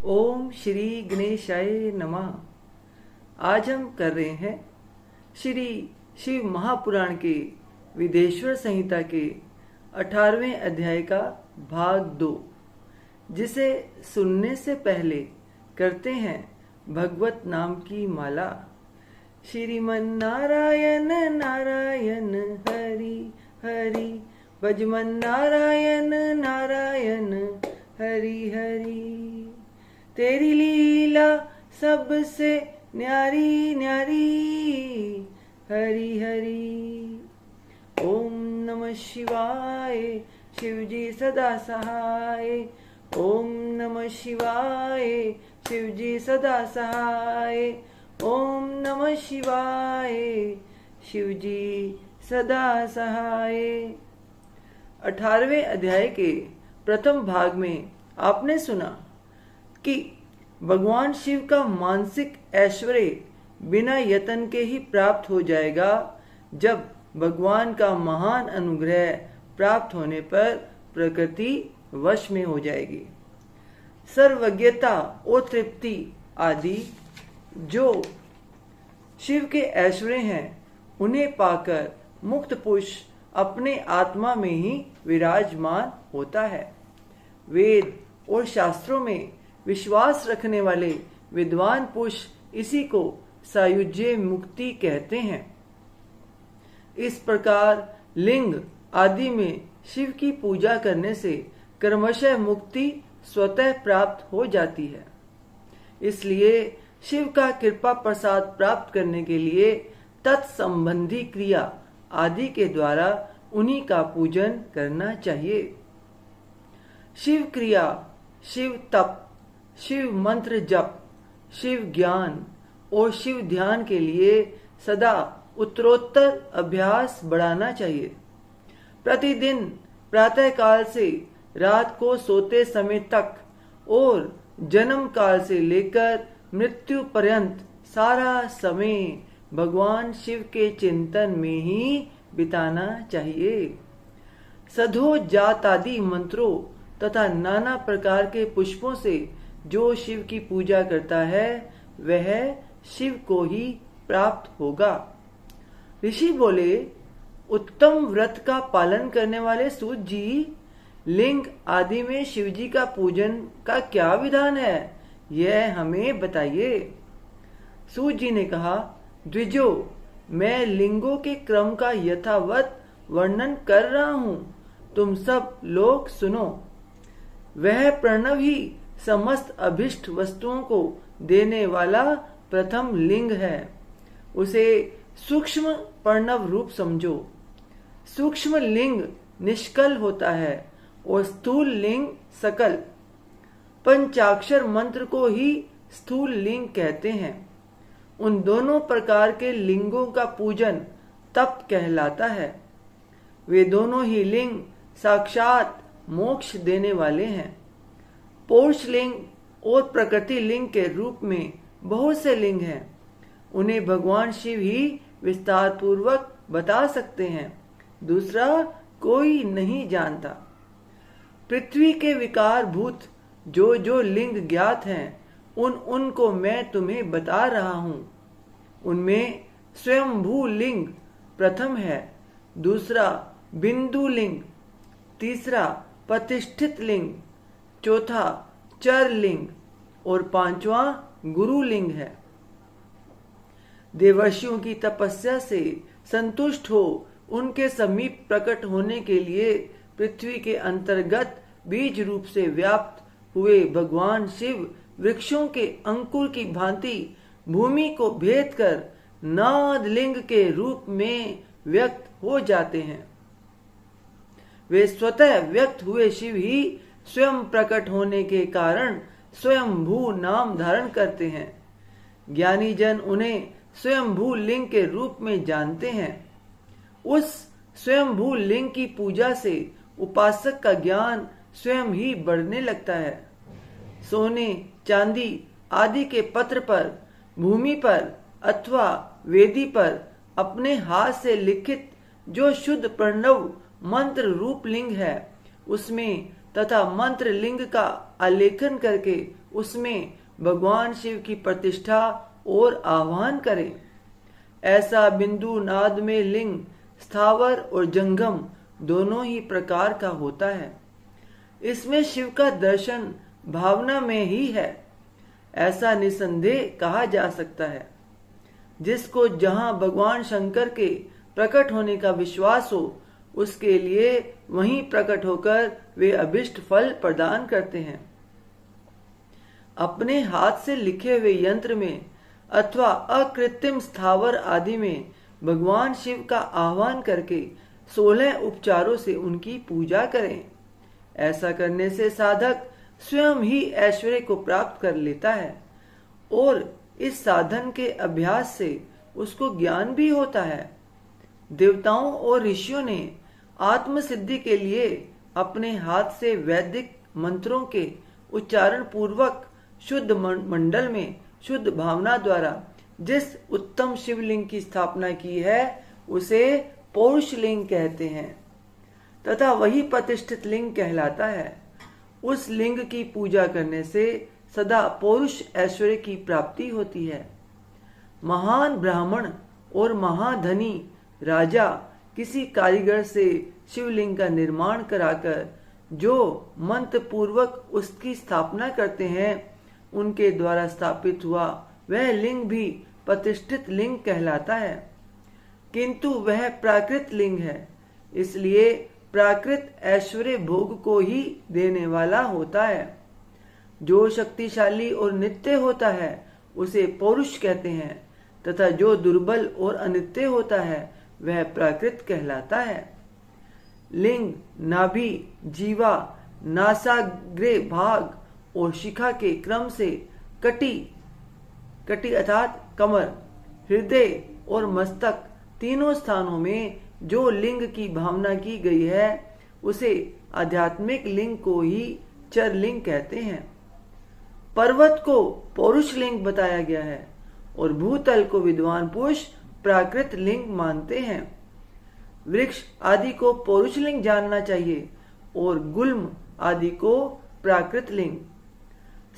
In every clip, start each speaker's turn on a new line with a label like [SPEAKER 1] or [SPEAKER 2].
[SPEAKER 1] ओम श्री गणेशाय नमः। आज हम कर रहे हैं श्री शिव महापुराण के विदेश्वर संहिता के 18वें अध्याय का भाग 2, जिसे सुनने से पहले करते हैं भगवत नाम की माला। श्रीमन नारायण नारायण हरि हरि, भजमन नारायण नारायण हरि हरि। तेरी लीला सबसे न्यारी न्यारी, हरि हरि। ओम नमः शिवाय, शिवजी सदा सहाय। ओम नमः शिवाय, शिवजी सदा सहाय। ओम नमः शिवाय, शिवजी सदा सहाय। 18वें अध्याय के प्रथम भाग में आपने सुना कि भगवान शिव का मानसिक ऐश्वर्य बिना यत्न के ही प्राप्त हो जाएगा जब भगवान का महान अनुग्रह प्राप्त होने पर प्रकृति वश में हो जाएगी। सर्वज्ञता और तृप्ति आदि जो शिव के ऐश्वर्य हैं, उन्हें पाकर मुक्त पुरुष अपने आत्मा में ही विराजमान होता है। वेद और शास्त्रों में विश्वास रखने वाले विद्वान पुरुष इसी को सायुज्य मुक्ति कहते हैं। इस प्रकार लिंग आदि में शिव की पूजा करने से कर्मशः मुक्ति स्वतः प्राप्त हो जाती है। इसलिए शिव का कृपा प्रसाद प्राप्त करने के लिए तत्संबंधी क्रिया आदि के द्वारा उन्हीं का पूजन करना चाहिए। शिव क्रिया, शिव तप, शिव मंत्र जप, शिव ज्ञान और शिव ध्यान के लिए सदा उत्तरोत्तर अभ्यास बढ़ाना चाहिए। प्रतिदिन प्रातः काल से रात को सोते समय तक और जन्म काल से लेकर मृत्यु पर्यंत सारा समय भगवान शिव के चिंतन में ही बिताना चाहिए। सधो जात आदि मंत्रों तथा नाना प्रकार के पुष्पों से जो शिव की पूजा करता है वह शिव को ही प्राप्त होगा। ऋषि बोले, उत्तम व्रत का पालन करने वाले सूत जी, लिंग आदि में शिव जी का पूजन का क्या विधान है, यह हमें बताइए। सूत जी ने कहा, द्विजो, मैं लिंगों के क्रम का यथावत वर्णन कर रहा हूं, तुम सब लोग सुनो। वह प्रणव ही समस्त अभिष्ट वस्तुओं को देने वाला प्रथम लिंग है। उसे सूक्ष्म प्रणव रूप समझो। सूक्ष्म लिंग निष्कल होता है और स्थूल लिंग सकल। पंचाक्षर मंत्र को ही स्थूल लिंग कहते हैं। उन दोनों प्रकार के लिंगों का पूजन तप कहलाता है। वे दोनों ही लिंग साक्षात मोक्ष देने वाले हैं। पौरुष लिंग और प्रकृति लिंग के रूप में बहुत से लिंग हैं। उन्हें भगवान शिव ही विस्तार पूर्वक बता सकते हैं, दूसरा कोई नहीं जानता। पृथ्वी के विकार भूत जो जो लिंग ज्ञात हैं, उनको मैं तुम्हें बता रहा हूं। उनमें स्वयंभू लिंग प्रथम है, दूसरा बिंदु लिंग, तीसरा प्रतिष्ठित लिंग, चौथा चर लिंग और पांचवा गुरु लिंग है। देवर्षियों की तपस्या से संतुष्ट हो उनके समीप प्रकट होने के लिए पृथ्वी के अंतर्गत बीज रूप से व्याप्त हुए भगवान शिव वृक्षों के अंकुर की भांति भूमि को भेद कर नाद लिंग के रूप में व्यक्त हो जाते हैं। वे स्वतः व्यक्त हुए शिव ही स्वयं प्रकट होने के कारण स्वयंभू नाम धारण करते हैं। ज्ञानी जन उन्हें स्वयंभू लिंग के रूप में जानते हैं। उस स्वयंभू लिंग की पूजा से उपासक का ज्ञान स्वयं ही बढ़ने लगता है। सोने चांदी आदि के पत्र पर, भूमि पर अथवा वेदी पर अपने हाथ से लिखित जो शुद्ध प्रणव मंत्र रूप लिंग है, उसमें तथा मंत्र लिंग का आलेखन करके उसमें भगवान शिव की प्रतिष्ठा और आह्वान करें। ऐसा बिंदु नाद में लिंग स्थावर और जंगम दोनों ही प्रकार का होता है। इसमें शिव का दर्शन भावना में ही है, ऐसा निसंदेह कहा जा सकता है। जिसको जहां भगवान शंकर के प्रकट होने का विश्वास हो, उसके लिए वहीं प्रकट होकर वे अभिष्ट फल प्रदान करते हैं। अपने हाथ से लिखे हुए यंत्र में अथवा अकृत्रिम स्थावर आदि में भगवान शिव का आह्वान करके 16 उपचारों से उनकी पूजा करें। ऐसा करने से साधक स्वयं ही ऐश्वर्य को प्राप्त कर लेता है और इस साधन के अभ्यास से उसको ज्ञान भी होता है। देवताओं और ऋषियों ने आत्म सिद्धि के लिए अपने हाथ से वैदिक मंत्रों के उच्चारण पूर्वक शुद्ध मंडल में शुद्ध भावना द्वारा जिस उत्तम शिवलिंग की स्थापना की है उसे पौरुष लिंग कहते हैं तथा वही प्रतिष्ठित लिंग कहलाता है। उस लिंग की पूजा करने से सदा पौरुष ऐश्वर्य की प्राप्ति होती है। महान ब्राह्मण और महाधनी राजा किसी कारीगर से शिवलिंग का निर्माण कराकर जो मंत्र पूर्वक उसकी स्थापना करते हैं, उनके द्वारा स्थापित हुआ वह लिंग भी प्रतिष्ठित लिंग कहलाता है, किंतु वह प्राकृत लिंग है, इसलिए प्राकृत ऐश्वर्य भोग को ही देने वाला होता है। जो शक्तिशाली और नित्य होता है उसे पौरुष कहते हैं तथा जो दुर्बल और अनित्य होता है वह प्राकृत कहलाता है। लिंग नाभि, जीवा, नासाग्रे भाग और शिखा के क्रम से कटी अर्थात कमर, हृदय और मस्तक तीनों स्थानों में जो लिंग की भावना की गई है उसे आध्यात्मिक लिंग को ही चर लिंग कहते हैं। पर्वत को पौरुष लिंग बताया गया है और भूतल को विद्वान पुरुष प्राकृत लिंग मानते हैं। वृक्ष आदि को पौरुष लिंग जानना चाहिए और गुल्म आदि को प्राकृत लिंग।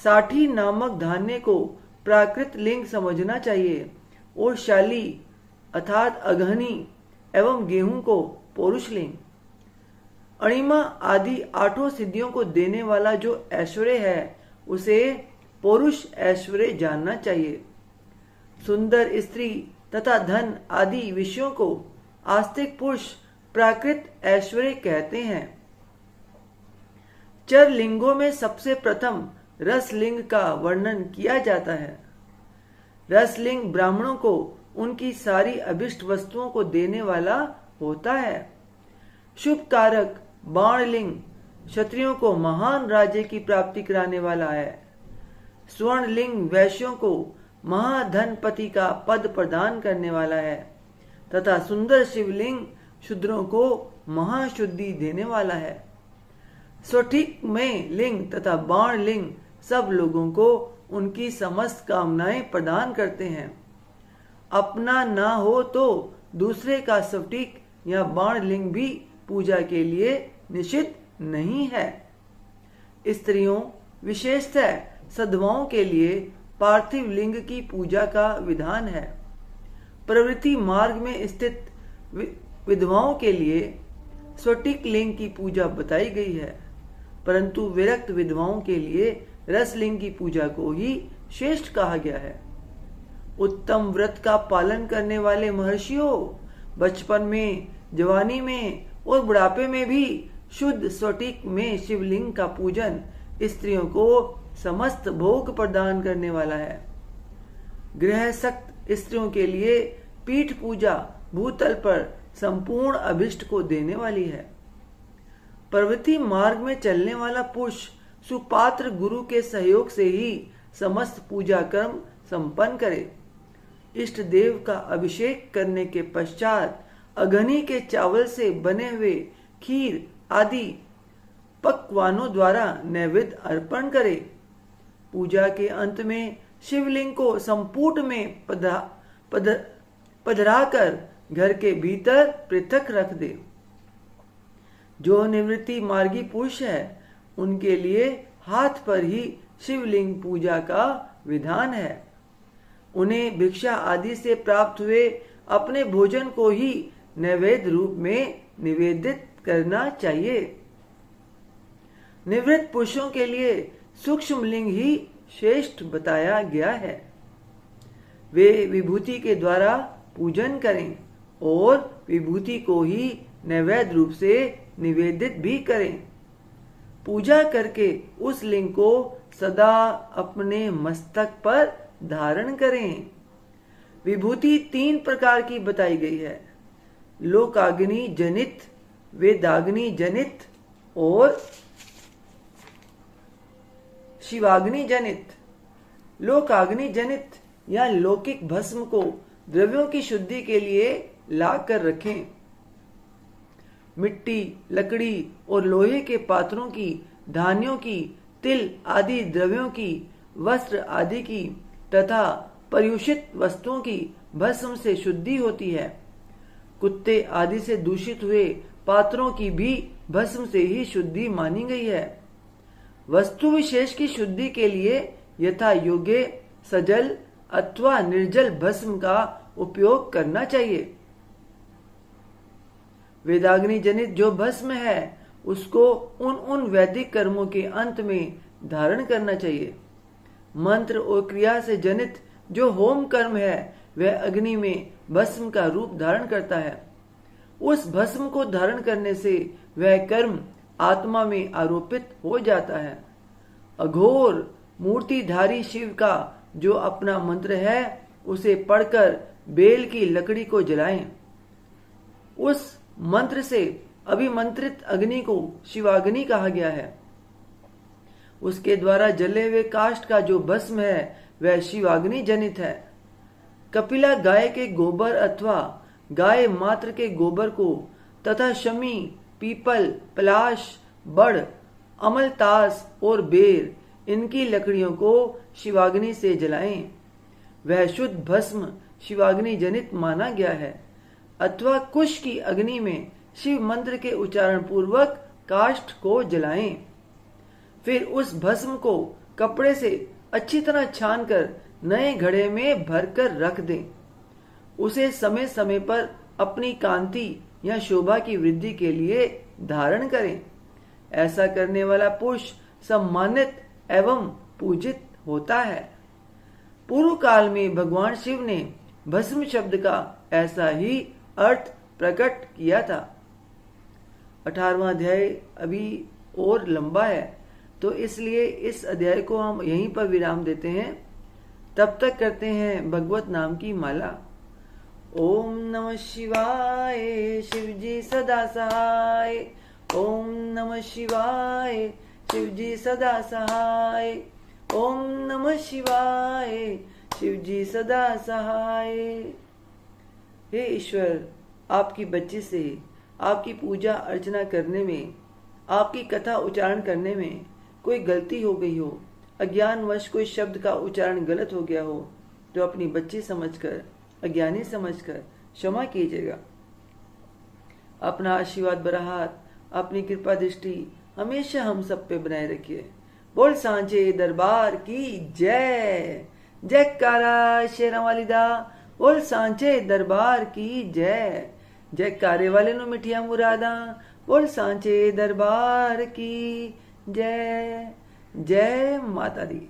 [SPEAKER 1] साठी नामक धान्य को प्राकृत लिंग समझना चाहिए और शाली अर्थात अगहनी एवं गेहूं को पौरुष लिंग। अणिमा आदि 8 सिद्धियों को देने वाला जो ऐश्वर्य है उसे पौरुष ऐश्वर्य जानना चाहिए। सुंदर स्त्री तथा धन आदि विषयों को आस्तिक पुरुष प्राकृत ऐश्वर्य कहते हैं। चर लिंगों में सबसे प्रथम रसलिंग का वर्णन किया जाता है। रसलिंग ब्राह्मणों को उनकी सारी अभिष्ट वस्तुओं को देने वाला होता है। शुभ कारक बाणलिंग क्षत्रियों को महान राज्य की प्राप्ति कराने वाला है। स्वर्णलिंग वैश्यों को महाधनपति का पद प्रदान करने वाला है तथा सुंदर शिवलिंग शूद्रों को महाशुद्धि देने वाला है। स्वठिक में लिंग तथा बाण लिंग सब लोगों को उनकी समस्त कामनाएं प्रदान करते हैं। अपना ना हो तो दूसरे का स्वटिक या बाण लिंग भी पूजा के लिए निषिद्ध नहीं है। स्त्रियों विशेषतः सधवाओं के लिए पार्थिव लिंग की पूजा का विधान है। प्रवृत्ति मार्ग में स्थित विधवाओं के लिए स्वटिक लिंग की पूजा बताई गई है, परंतु विरक्त विधवाओं के लिए रसलिंग की पूजा को ही श्रेष्ठ कहा गया है। उत्तम व्रत का पालन करने वाले महर्षियों बचपन में, जवानी में और बुढ़ापे में भी शुद्ध स्वटिक में शिवलिंग का पूजन स्त्रियों को समस्त भोग प्रदान करने वाला है। गृहस्थ स्त्रियों के लिए पीठ पूजा भूतल पर संपूर्ण अभिष्ट को देने वाली है। प्रवृत्ति मार्ग में चलने वाला पुरुष सुपात्र गुरु के सहयोग से ही समस्त पूजा कर्म संपन्न करे। इष्ट देव का अभिषेक करने के पश्चात अग्नि के चावल से बने हुए खीर आदि पकवानों द्वारा नैवेद्य अर्पण करे। पूजा के अंत में शिवलिंग को संपुट में पधराकर घर के भीतर पृथक रख दे। जो निवृत्ति मार्गी पुरुष है उनके लिए हाथ पर ही शिवलिंग पूजा का विधान है। उन्हें भिक्षा आदि से प्राप्त हुए अपने भोजन को ही नैवेद्य रूप में निवेदित करना चाहिए। निवृत्त पुरुषों के लिए सूक्ष्म लिंग ही श्रेष्ठ बताया गया है। वे विभूति के द्वारा पूजन करें और विभूति को ही नैवेद्य रूप से निवेदित भी करें। पूजा करके उस लिंग को सदा अपने मस्तक पर धारण करें। विभूति 3 प्रकार की बताई गई है, लोकाग्नि जनित, वेदाग्नि जनित और शिवाग्नि जनित। लोकाग्नि जनित या लौकिक भस्म को द्रव्यों की शुद्धि के लिए ला कर रखें। मिट्टी, लकड़ी और लोहे के पात्रों की, धान्यों की, तिल आदि द्रव्यों की, वस्त्र आदि की तथा पर्युषित वस्तुओं की भस्म से शुद्धि होती है। कुत्ते आदि से दूषित हुए पात्रों की भी भस्म से ही शुद्धि मानी गई है। वस्तु विशेष की शुद्धि के लिए यथा योग्य सजल अथवा निर्जल भस्म का उपयोग करना चाहिए। वेदाग्नि जनित जो भस्म है उसको उन वैदिक कर्मों के अंत में धारण करना चाहिए। मंत्र और क्रिया से जनित जो होम कर्म है वह अग्नि में भस्म का रूप धारण करता है। उस भस्म को धारण करने से वह कर्म आत्मा में आरोपित हो जाता है। अघोर मूर्तिधारी शिव का जो अपना मंत्र है उसे पढ़कर बेल की लकड़ी को जलाएं। उस मंत्र से अभिमंत्रित अग्नि को शिवाग्नि कहा गया है। उसके द्वारा जले हुए काष्ठ का जो भस्म है वह शिवाग्नि जनित है। कपिला गाय के गोबर अथवा गाय मात्र के गोबर को तथा शमी, पीपल, पलाश, बड़, अमलतास और बेर इनकी लकड़ियों को शिवाग्नि से जलाएं। वह शुद्ध भस्म शिवाग्नि जनित माना गया है। अथवा कुश की अग्नि में शिव मंत्र के उच्चारण पूर्वक काष्ठ को जलाएं। फिर उस भस्म को कपड़े से अच्छी तरह छानकर नए घड़े में भरकर रख दें। उसे समय समय पर अपनी कांति या शोभा की वृद्धि के लिए धारण करें। ऐसा करने वाला पुरुष सम्मानित एवं पूजित होता है। पूर्व काल में भगवान शिव ने भस्म शब्द का ऐसा ही अर्थ प्रकट किया था। 18वां अध्याय अभी और लंबा है तो इसलिए इस अध्याय को हम यहीं पर विराम देते हैं। तब तक करते हैं भगवत नाम की माला। ओम नमः शिवाय, शिवजी सदा सहाय। ओम नमः शिवाय, शिवजी सदा सहाय। ओम नमः शिवाय, शिवजी सदा सहाय। हे ईश्वर, आपकी बच्ची से आपकी पूजा अर्चना करने में, आपकी कथा उच्चारण करने में कोई गलती हो गई हो, अज्ञानवश कोई शब्द का उच्चारण गलत हो गया हो तो अपनी बच्ची समझकर, अज्ञानी समझकर क्षमा कीजिएगा। अपना आशीर्वाद भरा हाथ, अपनी कृपा दृष्टि हमेशा हम सब पे बनाए रखिए। बोल सांचे दरबार की जय। जयकारा शेरा वाली दा। बोल सांचे दरबार की जय। जयकारे वाले नु मिठिया मुरादा। बोल सांचे दरबार की जय। जय माता दी।